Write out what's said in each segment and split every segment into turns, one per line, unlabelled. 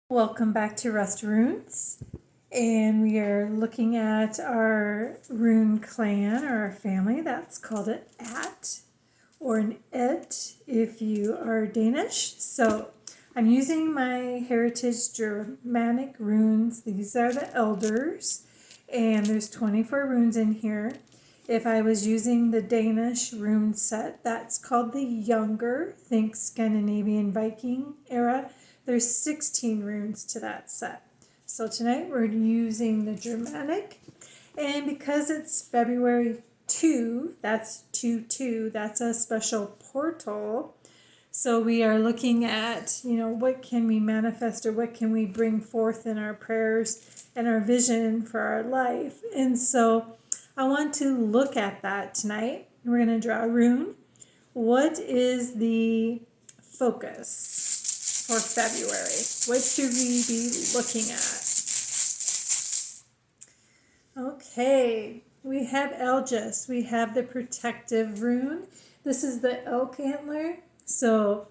Welcome back to Rust Runes, and we are looking at our rune clan or our family. That's called an Aett or an Aett if you are Danish. So I'm using my heritage Germanic runes. These are the elders, and there's 24 runes in here. If I was using the Danish rune set, that's called the younger, think Scandinavian Viking era. There's 16 runes to that set. So tonight we're using the Germanic. And because it's February 2, that's 2-2, that's a special portal. So we are looking at, what can we manifest or what can we bring forth in our prayers and our vision for our life. And so I want to look at that tonight. We're going to draw a rune. What is the focus for February? What should we be looking at? Okay, we have Elgis. We have the protective rune. This is the elk antler. So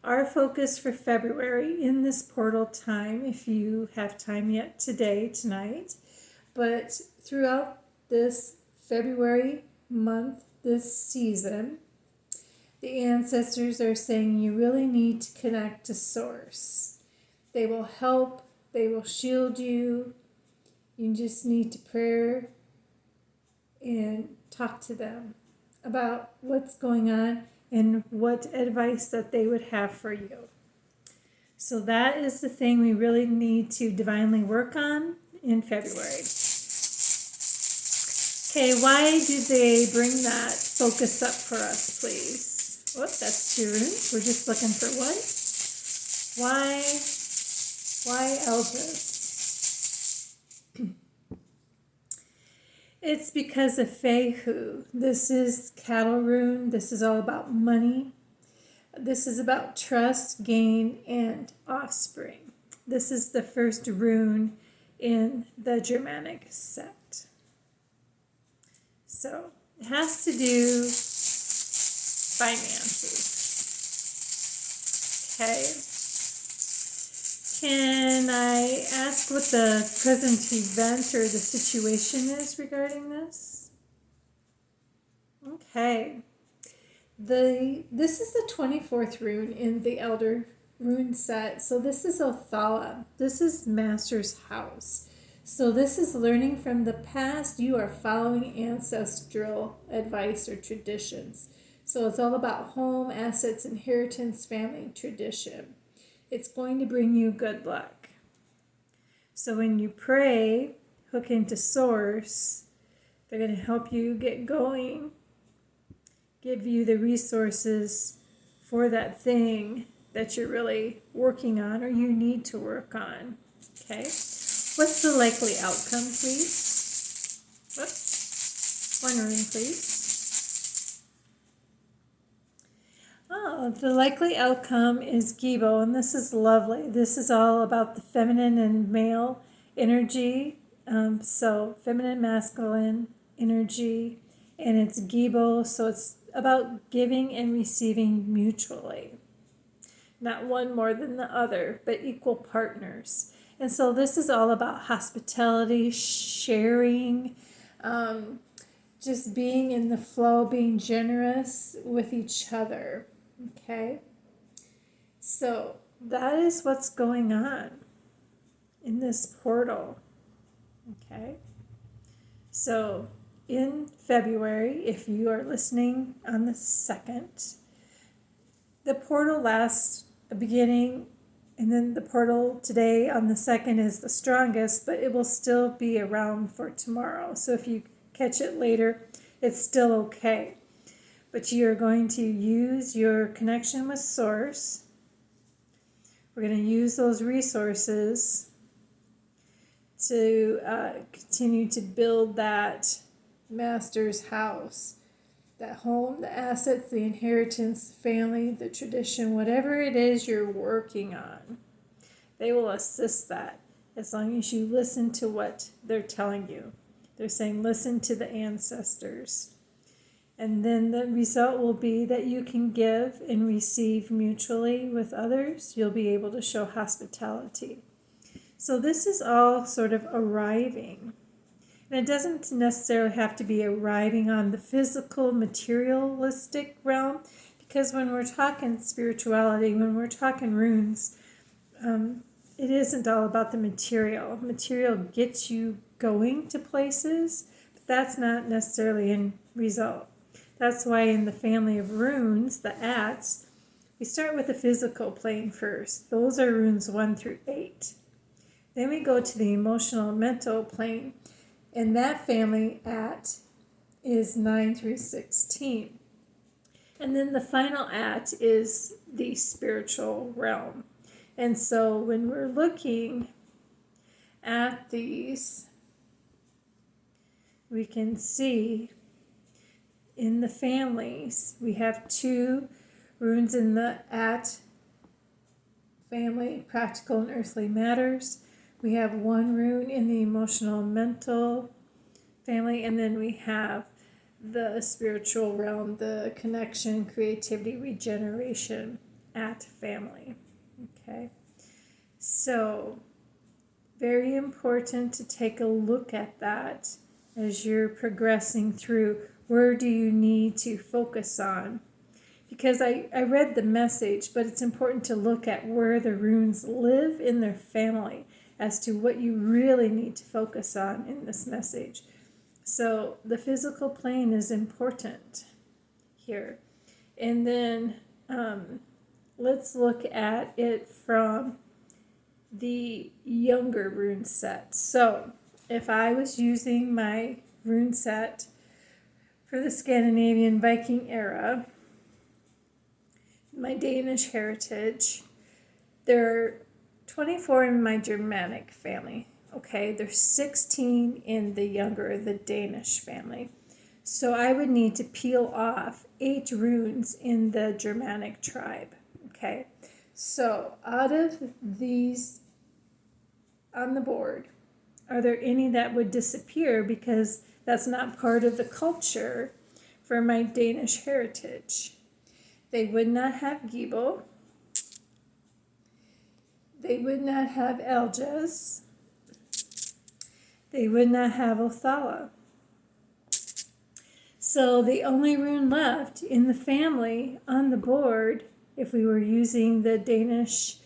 our focus for February in this portal time, if you have time yet tonight, but throughout this February month, this season, the ancestors are saying you really need to connect to Source. They will help, they will shield you. You just need to pray and talk to them about what's going on and what advice that they would have for you. So that is the thing we really need to divinely work on in February. Okay, why did they bring that focus up for us, please? Whoop, that's 2 runes. We're just looking for one. Why Elgis? It's because of Fehu. This is cattle rune. This is all about money. This is about trust, gain, and offspring. This is the first rune in the Germanic set. So it has to do finances. Okay. Can I ask what the present event or the situation is regarding this? Okay. This is the 24th rune in the Elder rune set. So this is Othala. This is Master's house. So this is learning from the past. You are following ancestral advice or traditions. So it's all about home, assets, inheritance, family, tradition. It's going to bring you good luck. So when you pray, hook into Source, they're going to help you get going, give you the resources for that thing that you're really working on or you need to work on. Okay? What's the likely outcome, please? Whoops. One rune, please. Oh, the likely outcome is Gibo, and this is lovely. This is all about the feminine and male energy. So feminine, masculine energy, and it's Gibo, so it's about giving and receiving mutually. Not one more than the other, but equal partners. And so this is all about hospitality, sharing, just being in the flow, being generous with each other. Okay? So that is what's going on in this portal. Okay? So in February, if you are listening on the 2nd, the portal lasts a beginning, and then the portal today on the 2nd is the strongest, but it will still be around for tomorrow. So if you catch it later, it's still okay. But you're going to use your connection with Source. We're going to use those resources to continue to build that master's house, that home, the assets, the inheritance, the family, the tradition, whatever it is you're working on. They will assist that as long as you listen to what they're telling you. They're saying listen to the ancestors. And then the result will be that you can give and receive mutually with others. You'll be able to show hospitality. So this is all sort of arriving. And it doesn't necessarily have to be arriving on the physical, materialistic realm, because when we're talking spirituality, when we're talking runes, it isn't all about the material. Material gets you going to places, but that's not necessarily end result. That's why in the family of runes, the Aetts, we start with the physical plane first. Those are runes 1 through 8. Then we go to the emotional mental plane, and that family Aett is 9 through 16. And then the final Aett is the spiritual realm. And so when we're looking at these, we can see in the families, we have 2 runes in the Aett family, practical and earthly matters. We have 1 rune in the emotional mental family, and then we have the spiritual realm, the connection, creativity, regeneration Aett family. Okay, so very important to take a look at that as you're progressing through. Where do you need to focus on? Because I read the message, but it's important to look at where the runes live in their family as to what you really need to focus on in this message. So the physical plane is important here. And then let's look at it from the younger rune set. So if I was using my rune set for the Scandinavian Viking era, my Danish heritage, there are 24 in my Germanic family. Okay, there's 16 in the younger, the Danish family. So I would need to peel off 8 runes in the Germanic tribe. Okay, so out of these on the board, are there any that would disappear because that's not part of the culture for my Danish heritage? They would not have Gibel. They would not have Eljas. They would not have Othala. So the only rune left in the family on the board, if we were using the Danish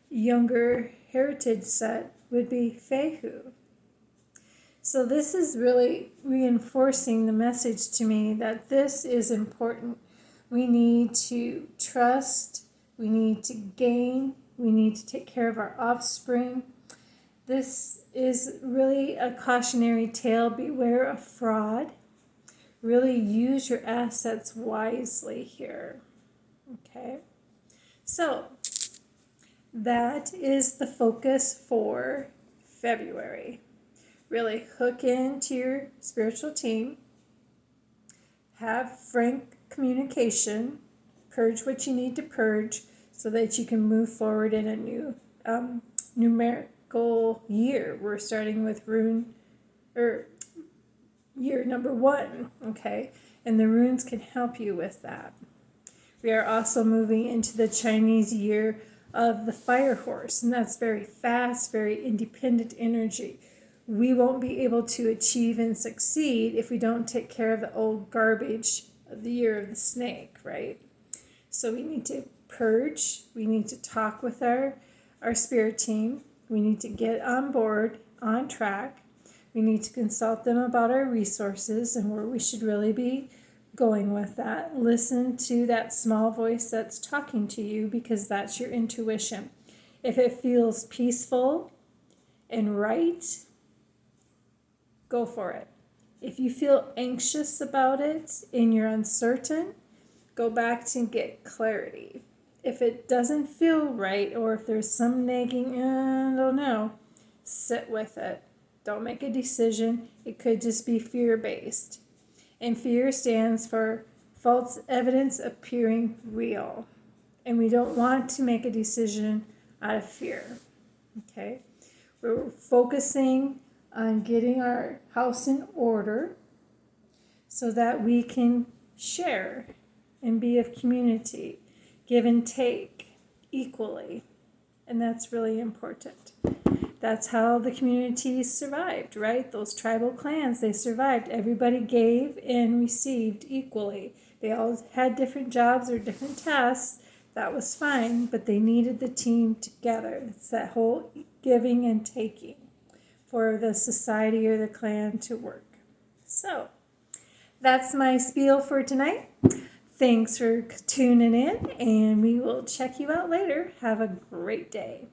younger heritage set, would be Fehu. So this is really reinforcing the message to me that this is important. We need to trust, we need to gain, we need to take care of our offspring. This is really a cautionary tale. Beware of fraud. Really use your assets wisely here. Okay, so that is the focus for February. Really hook into your spiritual team. Have frank communication. Purge what you need to purge so that you can move forward in a new numerical year. We're starting with year number 1, okay? And the runes can help you with that. We are also moving into the Chinese year of the fire horse, and that's very fast, very independent energy. We won't be able to achieve and succeed if we don't take care of the old garbage of the year of the snake, right? So we need to purge, we need to talk with our spirit team, we need to get on board, on track, we need to consult them about our resources and where we should really be going with that. Listen to that small voice that's talking to you because that's your intuition. If it feels peaceful and right, go for it. If you feel anxious about it and you're uncertain, go back to get clarity. If it doesn't feel right or if there's some nagging, I don't know, sit with it. Don't make a decision. It could just be fear-based. And fear stands for false evidence appearing real. And we don't want to make a decision out of fear. Okay? We're focusing on getting our house in order so that we can share and be of community, give and take equally. And that's really important. that's how the community survived, right? Those tribal clans, they survived. Everybody gave and received equally. They all had different jobs or different tasks. That was fine, but they needed the team together. It's that whole giving and taking for the society or the clan to work. So that's my spiel for tonight. Thanks for tuning in, and we will check you out later. Have a great day.